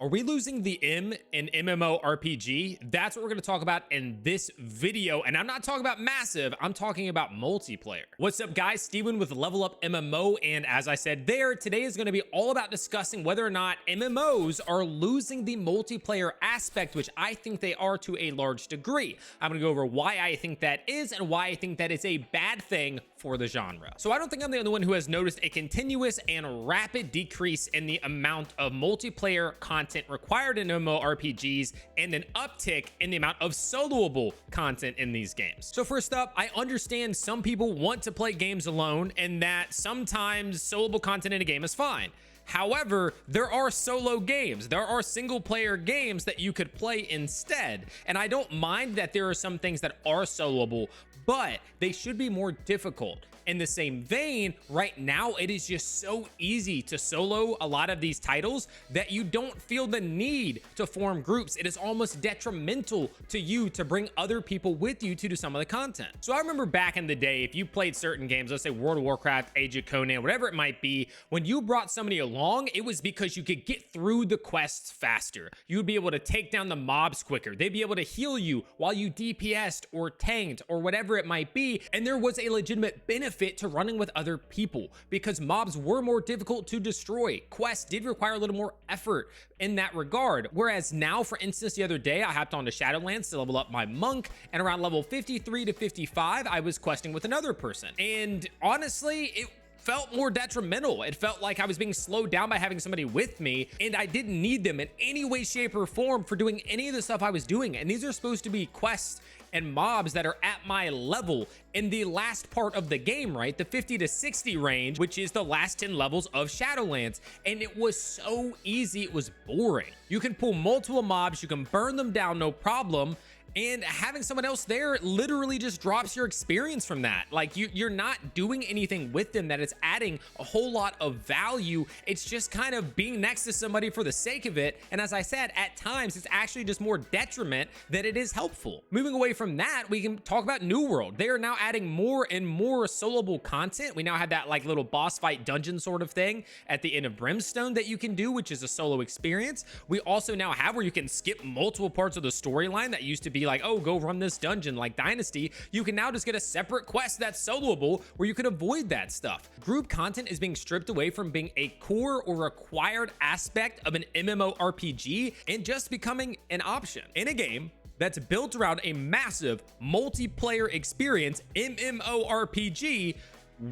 Are we losing the M in MMORPG? That's what we're going to talk about in this video. And I'm not talking about massive, I'm talking about multiplayer. What's up, guys? Steven with Level Up MMO. And as I said there, today is going to be all about discussing whether or not MMOs are losing the multiplayer aspect, which I think they are to a large degree. I'm going to go over why I think that is and why I think that is a bad thing for the genre. So I don't think I'm the only one who has noticed a continuous and rapid decrease in the amount of multiplayer content required in MMORPGs and an uptick in the amount of soloable content in these games. So first up, I understand some people want to play games alone and that sometimes soloable content in a game is fine. However, there are solo games. There are single player games that you could play instead. And I don't mind that there are some things that are soloable, but they should be more difficult. In the same vein, right now, it is just so easy to solo a lot of these titles that you don't feel the need to form groups. It is almost detrimental to you to bring other people with you to do some of the content. So I remember back in the day, if you played certain games, let's say World of Warcraft, Age of Conan, whatever it might be, when you brought somebody along, it was because you could get through the quests faster. You would be able to take down the mobs quicker. They'd be able to heal you while you DPS'd or tanked or whatever it might be. And there was a legitimate benefit to running with other people because mobs were more difficult to destroy. Quests did require a little more effort in that regard. Whereas now, for instance, the other day, I hopped onto Shadowlands to level up my monk, and around level 53 to 55, I was questing with another person. And honestly, it felt more detrimental. It felt like I was being slowed down by having somebody with me, and I didn't need them in any way, shape, or form for doing any of the stuff I was doing. And these are supposed to be quests and mobs that are at my level in the last part of the game, right? The 50 to 60 range, which is the last 10 levels of Shadowlands. And it was so easy, it was boring. You can pull multiple mobs, you can burn them down, no problem. And having someone else there literally just drops your experience from that. Like you're not doing anything with them that is adding a whole lot of value. It's just kind of being next to somebody for the sake of it. And as I said, at times it's actually just more detriment than it is helpful. Moving away from that, we can talk about New World. They are now adding more and more soloable content. We now have that like little boss fight dungeon sort of thing at the end of Brimstone that you can do, which is a solo experience. We also now have where you can skip multiple parts of the storyline that used to be like, oh, go run this dungeon like Dynasty. You can now just get a separate quest that's soloable where you can avoid that stuff. Group content is being stripped away from being a core or required aspect of an MMORPG and just becoming an option in a game that's built around a massive multiplayer experience. MMORPG,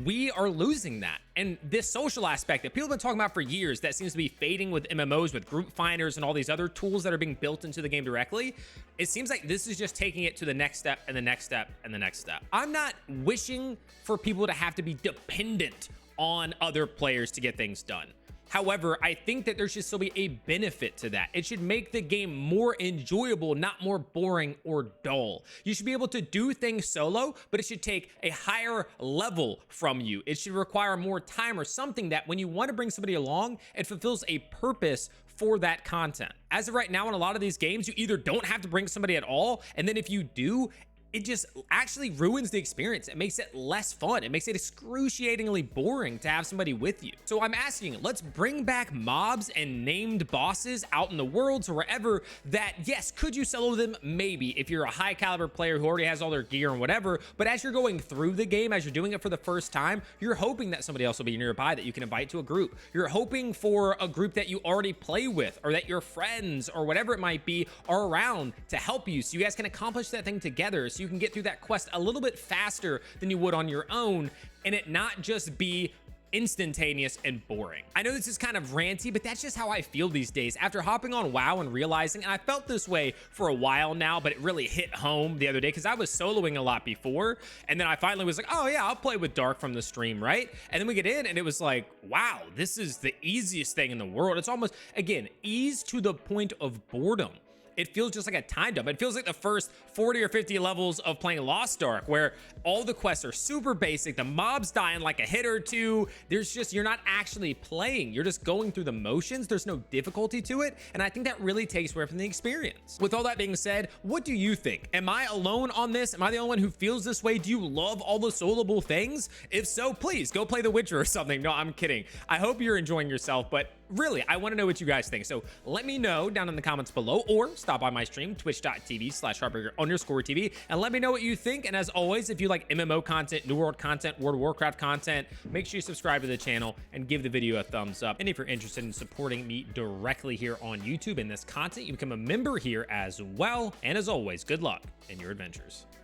we are losing that. And this social aspect that people have been talking about for years that seems to be fading with MMOs, with group finders and all these other tools that are being built into the game directly, it seems like this is just taking it to the next step and the next step and the next step. I'm not wishing for people to have to be dependent on other players to get things done. However, I think that there should still be a benefit to that. It should make the game more enjoyable, not more boring or dull. You should be able to do things solo, but it should take a higher level from you. It should require more time or something that when you want to bring somebody along, it fulfills a purpose for that content. As of right now, in a lot of these games, you either don't have to bring somebody at all, and then if you do, it just actually ruins the experience. It makes it less fun. It makes it excruciatingly boring to have somebody with you. So I'm asking, let's bring back mobs and named bosses out in the worlds or wherever that, yes, could you solo them? Maybe, if you're a high caliber player who already has all their gear and whatever, but as you're going through the game, as you're doing it for the first time, you're hoping that somebody else will be nearby that you can invite to a group. You're hoping for a group that you already play with or that your friends or whatever it might be are around to help you so you guys can accomplish that thing together. So you can get through that quest a little bit faster than you would on your own and it not just be instantaneous and boring. I know this is kind of ranty, but that's just how I feel these days. After hopping on WoW and realizing, and I felt this way for a while now, but it really hit home the other day because I was soloing a lot before. And then I finally was like, oh yeah, I'll play with Dark from the stream, right? And then we get in and it was like, wow, this is the easiest thing in the world. It's almost, again, ease to the point of boredom. It feels just like a time dump. It feels like the first 40 or 50 levels of playing Lost Ark, where all the quests are super basic. The mobs die in like a hit or two. There's just, you're not actually playing. You're just going through the motions. There's no difficulty to it. And I think that really takes away from the experience. With all that being said, what do you think? Am I alone on this? Am I the only one who feels this way? Do you love all the soloable things? If so, please go play The Witcher or something. No, I'm kidding. I hope you're enjoying yourself, but Really, I want to know what you guys think. So let me know down in the comments below, or stop by my stream, twitch.tv/heartbreaker_TV, and let me know what you think. And as always, if you like MMO content, New World content, World of Warcraft content, make sure you subscribe to the channel and give the video a thumbs up. And if you're interested in supporting me directly here on YouTube in this content, you become a member here as well. And as always, good luck in your adventures.